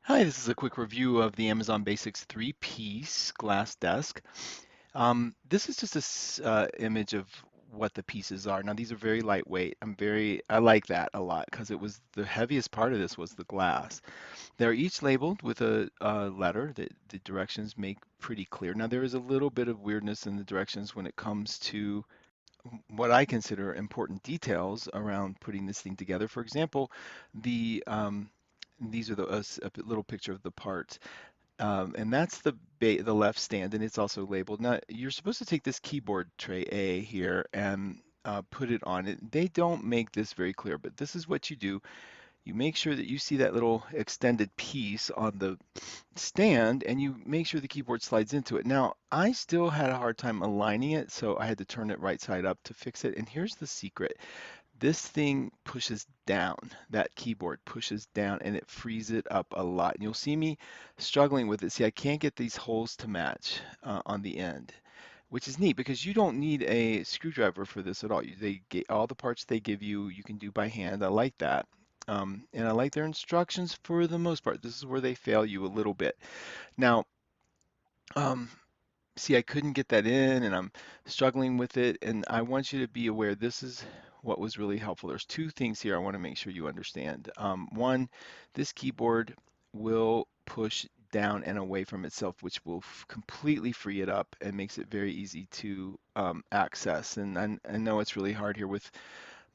Hi, this is a quick review of the Amazon Basics 3-piece glass desk. This is just image of what the pieces are. Now these are very lightweight. I like that a lot because it was the heaviest part of this was the glass. They're each labeled with a letter that the directions make pretty clear. Now there is a little bit of weirdness in the directions when it comes to what I consider important details around putting this thing together. For example, these are a little picture of the parts. And that's the left stand, and it's also labeled. Now, you're supposed to take this keyboard tray A here and put it on it. They don't make this very clear, but this is what you do. You make sure that you see that little extended piece on the stand, and you make sure the keyboard slides into it. Now, I still had a hard time aligning it, so I had to turn it right side up to fix it. And here's the secret. This thing pushes down, that keyboard pushes down and it frees it up a lot. And you'll see me struggling with it. See, I can't get these holes to match on the end, which is neat because you don't need a screwdriver for this at all. They get all the parts they give you, you can do by hand. I like that. And I like their instructions for the most part. This is where they fail you a little bit. Now, um, see, I couldn't get that in and I'm struggling with it. And I want you to be aware this is what was really helpful. There's two things here I want to make sure you understand. One, this keyboard will push down and away from itself, which will completely free it up and makes it very easy to access. And I know it's really hard here with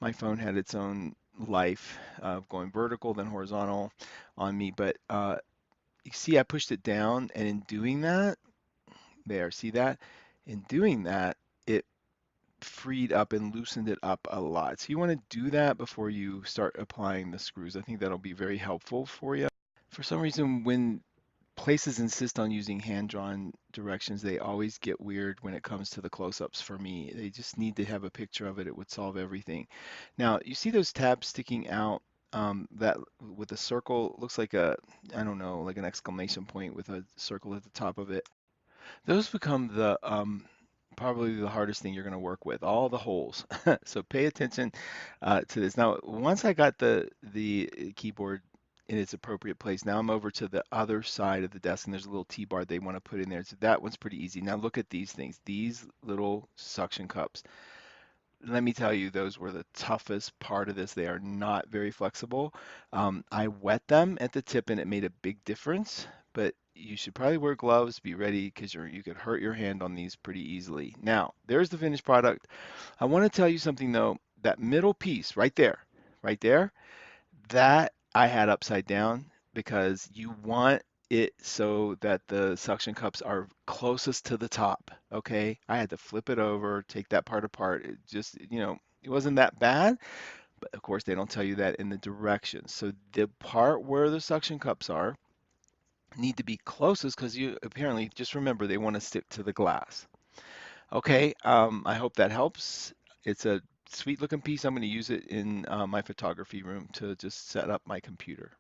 my phone had its own life of going vertical then horizontal on me, but you see I pushed it down and in doing that, there, see that? In doing that, it freed up and loosened it up a lot. So you want to do that before you start applying the screws. I think that'll be very helpful for you. For some reason, when places insist on using hand-drawn directions, they always get weird when it comes to the close-ups for me. They just need to have a picture of it. It would solve everything. Now, you see those tabs sticking out that with a circle, looks like I don't know, like an exclamation point with a circle at the top of it. Those become the probably the hardest thing you're going to work with, all the holes. So pay attention to this. Now, once I got the keyboard in its appropriate place, now I'm over to the other side of the desk, and there's a little T-bar they want to put in there. So that one's pretty easy. Now look at these things, these little suction cups. Let me tell you, those were the toughest part of this. They are not very flexible. I wet them at the tip and it made a big difference, but you should probably wear gloves, be ready because you could hurt your hand on these pretty easily. Now, there's the finished product. I want to tell you something though, that middle piece right there, that I had upside down because you want it so that the suction cups are closest to the top. Okay. I had to flip it over, take that part apart. It just, it wasn't that bad, but of course they don't tell you that in the directions. So the part where the suction cups are need to be closest because you apparently just remember they want to stick to the glass. Okay. I hope that helps. It's a sweet looking piece. I'm going to use it in my photography room to just set up my computer.